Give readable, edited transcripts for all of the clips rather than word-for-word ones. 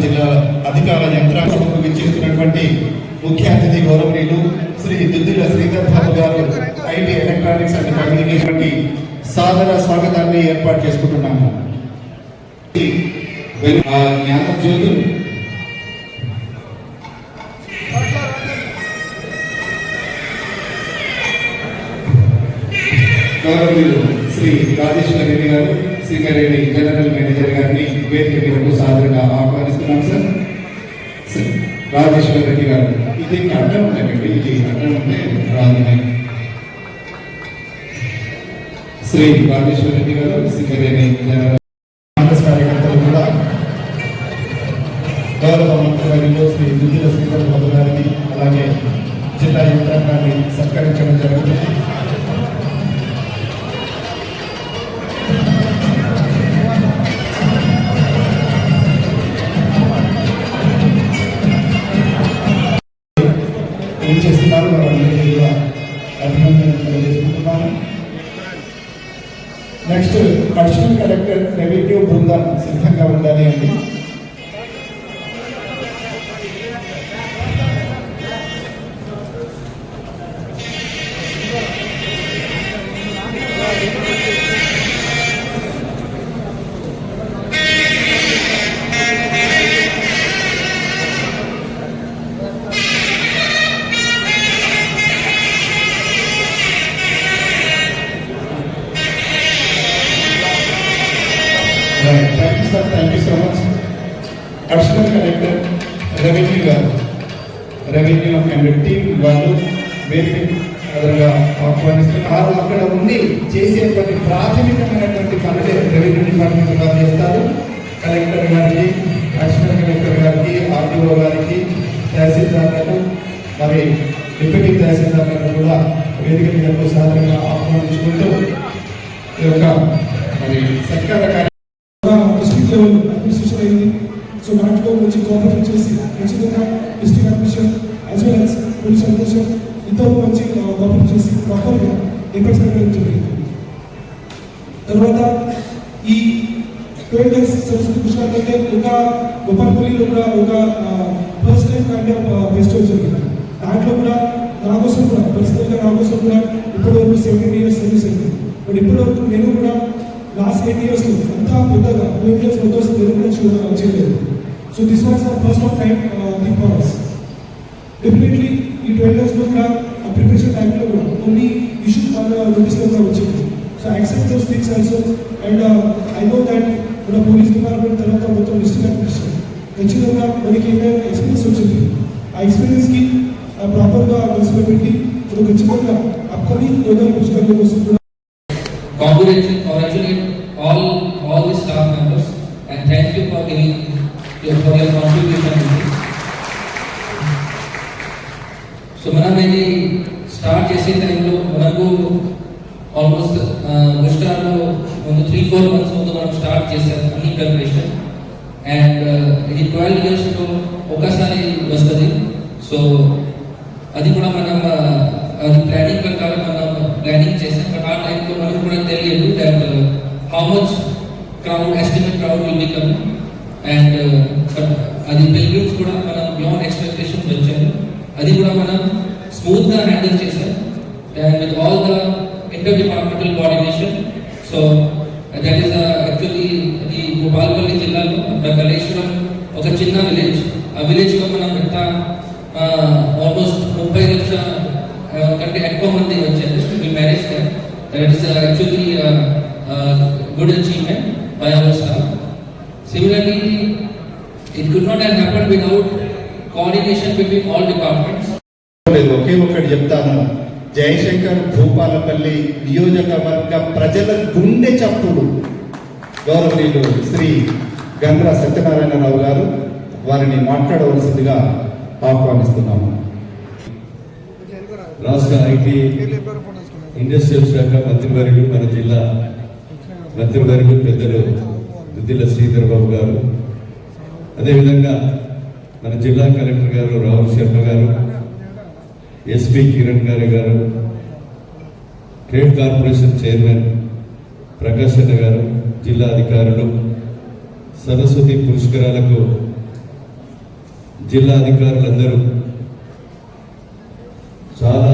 జిల్లా అధికార యంత్రాంగంకు విచ్చేస్తున్నటువంటి ముఖ్య అతిథి గౌరవనీయులు శ్రీ దుద్దిల శ్రీధర్ బాబు గారు ఐటీ ఎలక్ట్రానిక్స్ అండ్ కమ్యూనికేషన్ సాదర స్వాగతాన్ని ఏర్పాటు చేసుకుంటున్నాము. జ్ఞాపక జ్యోతులు గౌరవనీయులు శ్రీ రాజేశ్వర రెడ్డి గారు సింగరేణి జనరల్ మేనేజర్ గారిని వేదిక మీదకు సాదరంగా ఆహ్వానిస్తున్నాం. సార్ రాజేశ్వర రెడ్డి గారు ఇది అడ్డం ఉందండి, ఇది అడ్డం ఉంటే రాజునే. శ్రీ రాజేశ్వర రెడ్డి గారు సింగరేణి జనరల్ కాంగ్రెస్ కార్యకర్తలు కూడా గౌరవ మంత్రివర్యులు శ్రీ దుద్దిల శ్రీధర్ బాబు గారిని అలాగే జిల్లా యంత్రాంగాన్ని సత్కరించడం జరుగుతుంది. ఏం చేస్తున్నారు వాళ్ళందరికీ కూడా అభినందనలు తెలియజేసుకుంటున్నాను. నెక్స్ట్ అడిషనల్ కలెక్టర్ రెవెన్యూ బృందం సిద్ధంగా ఉండాలి అండి. Thank you so much. Additional Collector Revenue and team వాళ్ళు వేదిక ఆధారంగా ఆహ్వానిస్తున్నారు. అక్కడ ఉండి చేసేటువంటి ప్రాథమికమైనటువంటి పనులే రెవెన్యూ డిపార్ట్మెంట్ వారు చేస్తారు. కలెక్టర్ గారికి, అడిషనల్ కలెక్టర్ గారికి, ఆర్డీఓ గారికి, తహసీల్దార్లకు, మరి డిప్యూటీ తహసీల్దార్లకు కూడా వేదిక మీదకు సాధారణంగా ఆహ్వానించుకుంటూ ఈ యొక్క మరి సత్కార అడ్మినిస్ట్రేషన్ అయింది. సో దాంట్లో మంచి కోఆపరేట్ చేసి ఖచ్చితంగా district administration as well as police administration ఇద్దరు మంచి కోఆపరేట్ చేసి ప్రాపర్గా ఇంప్లిమెంట్ జరిగింది. తర్వాత ఈ 12 days సరస్వతి పుష్కరాలు అంటే ఒక గోపాల్పల్లిలో కూడా ఒక first time kind of festival జరిగింది. దాంట్లో కూడా నా కోసం కూడా పర్సనల్గా నా కోసం కూడా ఇప్పటివరకు 17 years సర్వీస్ అయింది. బట్ ఇప్పటివరకు నేను కూడా లాస్ట్ 8 years అంతా పెద్దగా 12 years ఫోటోస్ నేను చేయలేదు. So this was the first of time thing for us. Definitely ఈ 12 years లో కూడా ప్రిపరేషన్ టైంలో కూడా కొన్ని ఇష్యూస్ మన నోటీస్లో కూడా వచ్చింది. So accept those things also and I know that మన పోలీస్ డిపార్ట్మెంట్ తర్వాత మొత్తం డిస్ట్రిక్ట్ అడ్మినిస్ట్రేషన్ ఖచ్చితంగా మనకి ఏమైనా ఎక్స్పీరియన్స్ వచ్చింది. ఆ ఎక్స్పీరియన్స్కి ప్రాపర్గా మనసులో పెట్టి ఇప్పుడు ఖచ్చితంగా అప్కమింగ్ గోదావరి పుస్తకాల కోసం కూడా congratulate all the staff members and thank you for giving for your contribution in this. So మనం ఇది స్టార్ట్ చేసే టైంలో మనకు ఆల్మోస్ట్ బుస్టార్లో ముందు 3-4 months ముందు మనం స్టార్ట్ చేసాం అన్ని ప్రిపరేషన్ అండ్ ఇది 12 yearsలో ఒకసారి వస్తుంది. సో అది కూడా మనం అది ప్లానింగ్ ప్రకారం మనం ప్లానింగ్ చేసాం. బట్ ఆ టైంలో మనకు కూడా తెలియదు that how much crowd estimate crowd will be coming and అది పిల్గ్రిమ్స్ కూడా మనం బియాండ్ ఎక్స్పెక్టేషన్స్ వచ్చారు. అది కూడా మనం స్మూత్గా హ్యాండిల్ చేసాం and with all the inter departmental coordination. So that is actually అది గోపాల్పల్లి జిల్లాలో కలేశ్వరం ఒక చిన్న విలేజ్. ఆ విలేజ్లో మనం ఎంత ఆల్మోస్ట్ 30 లక్షల కంటే ఎక్కువ మంది వచ్చారు. We managed that. That is actually good achievement by our staff. Similarly, it could not have happened without coordination between all departments. ఒకే ఒకటి చెప్తాను, జయశంకర్ భూపాలపల్లి నియోజకవర్గ ప్రజల గుండె చప్పుడు గౌరవనీయులు శ్రీ గండ్ర సత్యనారాయణరావు గారు వారిని మాట్లాడవలసిందిగా ఆహ్వానిస్తున్నాము. రాష్ట్ర ఐటీ ఇండస్ట్రియల్ శాఖ మంత్రివర్యులు, మన జిల్లా మంత్రివర్యులు పెద్దలు దుద్దిల శ్రీధర్ బాబు గారు, అదేవిధంగా మన జిల్లా కలెక్టర్ గారు రాహుల్ శర్మ గారు, ఎస్పీ కిరణ్ గారు, ట్రేడ్ కార్పొరేషన్ చైర్మన్ ప్రకాష్ అన్న గారు, జిల్లా అధికారులు, సరస్వతి పురస్కారాలకు జిల్లా అధికారులందరూ చాలా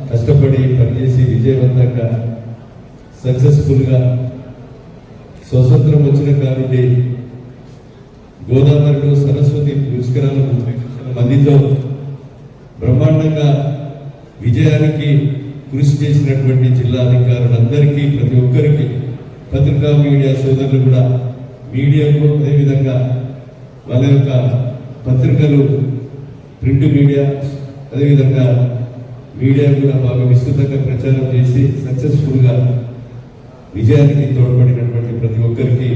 కష్టపడి పనిచేసి విజయవంతంగా సక్సెస్ఫుల్గా స్వతంత్రం వచ్చిన కానుండి గోదావరిలో సరస్వతి పురస్కారాలకు మందితో బ్రహ్మాండంగా విజయానికి కృషి చేసినటువంటి జిల్లా అధికారులందరికీ, ప్రతి ఒక్కరికి, పత్రికా మీడియా సోదరులు కూడా, మీడియాకు అదేవిధంగా వాళ్ళ యొక్క పత్రికలు, ప్రింట్ మీడియా, అదేవిధంగా మీడియా కూడా బాగా విస్తృతంగా ప్రచారం చేసి సక్సెస్ఫుల్గా విజయానికి తోడ్పడినటువంటి ప్రతి ఒక్కరికి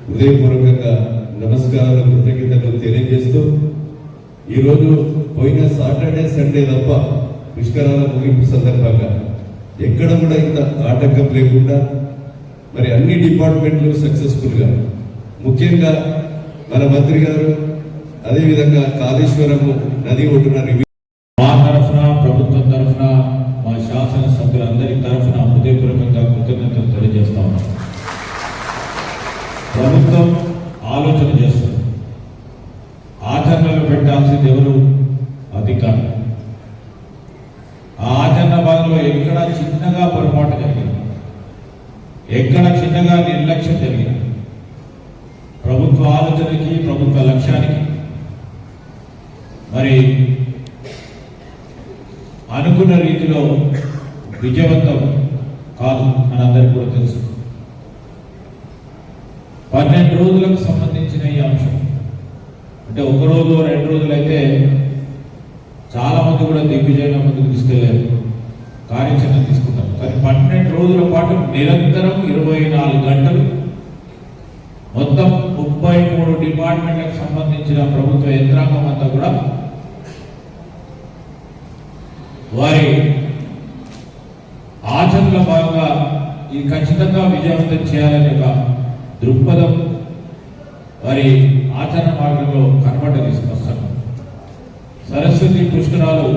హృదయపూర్వకంగా నమస్కారాలు, కృతజ్ఞతలు తెలియజేస్తూ, ఈరోజు పోయిన సాటర్డే సండే తప్ప పుష్కరాల ముగింపు సందర్భంగా ఎక్కడ కూడా ఇంత ఆటంకం లేకుండా మరి అన్ని డిపార్ట్మెంట్లు సక్సెస్ఫుల్గా, ముఖ్యంగా మన మంత్రి గారు అదేవిధంగా కాళేశ్వరము నది ఒడ్డున మా తరఫున, ప్రభుత్వం తరఫున, మా శాసనసభ్యులందరి తరఫున హృదయపూర్వకంగా కృతజ్ఞతలు తెలియజేస్తా ఉన్నాం. ప్రభుత్వం ఆలోచన చేస్తుంది, ఆచరణలో పెట్టాల్సింది ఎవరు? అధికారులు. ఆ ఆచరణ భాగంలో ఎక్కడ చిన్నగా పొరపాటు జరిగింది, ఎక్కడ చిన్నగా నిర్లక్ష్యం జరిగింది, ప్రభుత్వ ఆలోచనకి, ప్రభుత్వ లక్ష్యానికి మరి అనుకున్న రీతిలో విజయవంతం కాదు అని అందరికీ కూడా తెలుసు. 12 రోజులకు సంబంధించిన ఈ అంశం అంటే 1 రోజు 2 రోజులు అయితే చాలా మంది కూడా దిగ్విజయంగా ముందుకు తీసుకెళ్లారు, కార్యాచరణ తీసుకుంటారు. కానీ 12 రోజుల పాటు నిరంతరం 24 గంటలు మొత్తం 33 డిపార్ట్మెంట్లకు సంబంధించిన ప్రభుత్వ యంత్రాంగం అంతా కూడా వారి ఆచరణలో భాగంగా ఇది ఖచ్చితంగా విజయవంతం చేయాలనే ఒక దృక్పథం వారి ఆచరణ మార్గంలో కనబడ్డ తీసుకొస్తారు. సరస్వతి పుష్కరాలు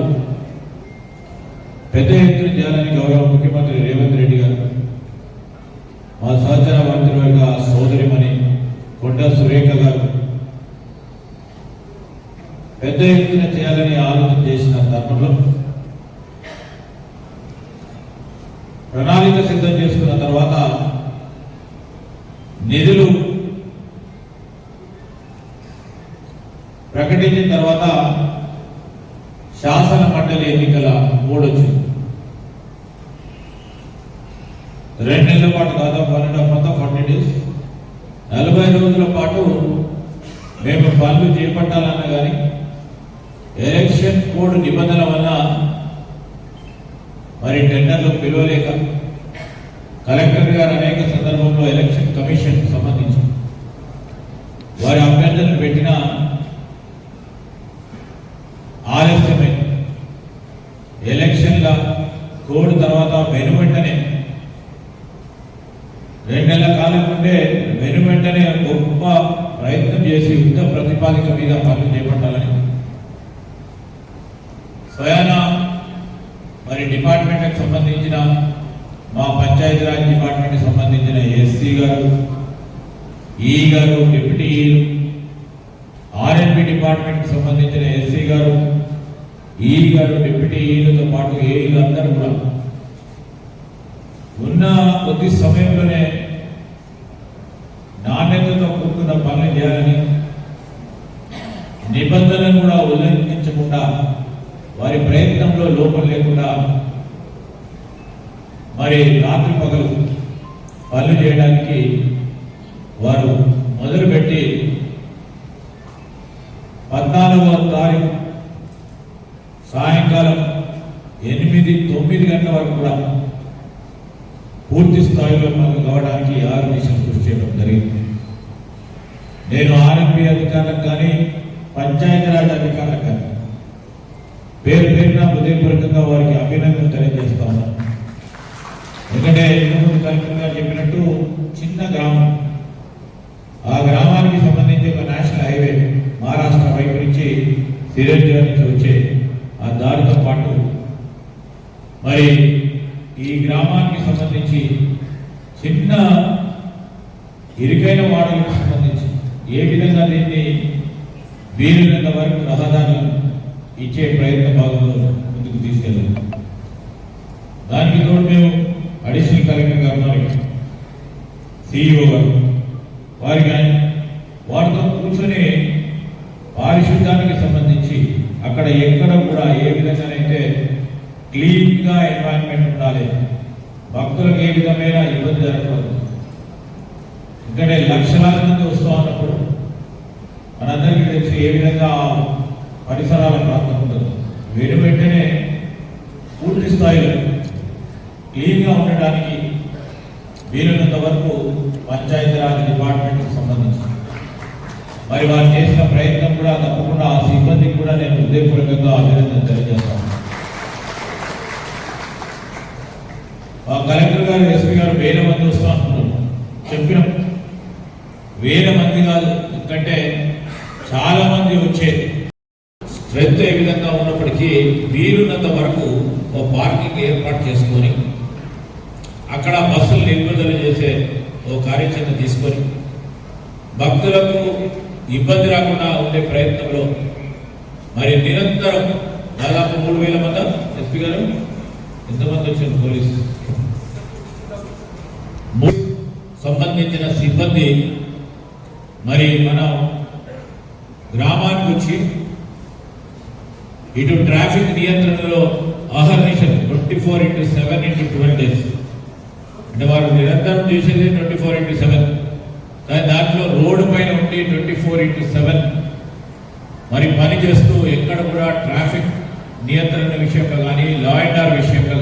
పెద్ద ఎత్తున చేయాలని గౌరవ ముఖ్యమంత్రి రేవంత్ రెడ్డి గారు, మా సహచర మంత్రివర్గ సోదరిమణి కొండ సురేఖ గారు పెద్ద ఎత్తున చేయాలని ఆలోచన చేసిన తరుణంలో ప్రణాళిక సిద్ధం చేసుకున్న తర్వాత నిధులు ప్రకటించిన తర్వాత శాసన మండలి ఎన్నికల మూడు వచ్చింది. 2 నెలల పాటు దాదాపు 40 డేస్ 40 రోజుల పాటు మేము పనులు చేపట్టాలన్నా కానీ ఎలక్షన్ కోడ్ నిబంధనల వల్ల మరి టెండర్లు పిలవలేక కలెక్టర్ గారు అనేక సందర్భంలో ఎలక్షన్ కమిషన్ సంబంధించి వారి అభ్యర్థులను పెట్టిన ఆలస్యమే ఎలక్షన్ల కోడ్ తర్వాత వెనువెంటనే 2 నెలల కాలం ఉండే వెనువెంటనే గొప్ప ప్రయత్నం చేసి యుద్ధ ప్రతిపాదిక మీద పనులు చేపట్టాలని స్వయాన మరి డిపార్ట్మెంట్కి సంబంధించిన మా పంచాయతీరాజ్ డిపార్ట్మెంట్కి సంబంధించిన ఎస్సీ గారు, ఈ గారు, డిప్యూటీ ఆర్ఎన్బి డిపార్ట్మెంట్కి సంబంధించిన ఎస్సీ గారు, ఈ గారు, డిప్యూటీ ఈలతో పాటు ఏఈలు అందరూ కూడా ఉన్న కొద్ది సమయంలోనే నాణ్యతతో కూడుకున్న పనులు చేయాలని, నిబంధనలు కూడా ఉల్లంఘించకుండా, వారి ప్రయత్నంలో లోపం లేకుండా మరి రాత్రి పగలు పనులు చేయడానికి వారు మొదలుపెట్టి 14వ తారీఖు సాయంకాలం 8-9 గంటల వరకు కూడా పూర్తి స్థాయిలో పనులు కావడానికి 6 నిమిషాలు కృషి చేయడం జరిగింది. నేను ఆర్ఎంపీ అధికారులకు కానీ పంచాయతీరాజ్ అధికారులకు కానీ పేరు పేరున హృదయపూర్వకంగా వారికి అభినందనలు తెలియజేస్తా ఉన్నాను. ఎందుకంటే ఇంతకుముందు కలెక్టర్ గారు చెప్పినట్టు చిన్న గ్రామం, ఆ గ్రామానికి సంబంధించి ఒక నేషనల్ హైవే మహారాష్ట్ర వైపు నుంచి సిరేంద్ర నుంచి వచ్చే ఆ దారితో పాటు మరి ఈ గ్రామానికి సంబంధించి చిన్న ఇరుకైన వాడలకు సంబంధించి ఏ విధంగా దీన్ని వీలున్నంత వరకు రహదారులను ఇచ్చే ప్రయత్న భాగంలో ముందుకు తీసుకెళ్ళాలి. దానికి తోడు మేము అడిషనల్ కలెక్టర్ గారు మరి సిఇఓ గారు వారి కానీ వారితో కూర్చొని పారిశుద్ధ్యానికి సంబంధించి అక్కడ ఎక్కడ కూడా ఏ విధంగానైతే క్లీన్గా ఎన్వైరన్మెంట్ ఉండాలి, భక్తులకు ఏ విధమైన ఇబ్బంది జరగకూడదు. ఎందుకంటే లక్షలాది మంది వస్తూ ఉన్నప్పుడు మనందరికీ తెలిసి ఏ విధంగా పరిసరాల ప్రాంతం ఉండదు. వెంటనే పూర్తి స్థాయిలో క్లీన్గా ఉండడానికి వీలున్నంత వరకు పంచాయతీరాజ్ డిపార్ట్మెంట్కి సంబంధించి మరి వారు చేసిన ప్రయత్నం కూడా తప్పకుండా ఆ సిబ్బందికి కూడా నేను హృదయపూర్వకంగా అభినందన తెలియజేస్తాను. ఆ కలెక్టర్ గారు, ఎస్పీ గారు 1000 మంది వస్తూ అంటున్నారు. చెప్పినాం 1000 మంది కాదు, ఎందుకంటే చాలా మంది వచ్చే స్ట్రెంత్ ఏ విధంగా ఉన్నప్పటికీ వీలున్నంత వరకు ఓ పార్కింగ్ ఏర్పాటు చేసుకొని అక్కడ బస్సులు నిలుపుదల చేసే ఓ కార్యాచరణ తీసుకొని భక్తులకు ఇబ్బంది రాకుండా ఉండే ప్రయత్నంలో మరి నిరంతరం దాదాపు 3000 మంది. ఎస్పీ గారు ఎంతమంది వచ్చారు? పోలీసు సంబంధించిన సిబ్బంది మరి మన గ్రామానికి వచ్చి ఇటు ట్రాఫిక్ నియంత్రణలో అహర్నిశలు 24/7/12 days అంటే వారు నిరంతరం చేసేది 24/7, కానీ దాంట్లో రోడ్డు పైన ఉండి 24/7 మరి పని చేస్తూ ఎక్కడ కూడా ట్రాఫిక్ నియంత్రణ విషయంలో కానీ లా అండ్ ఆర్డర్ విషయంలో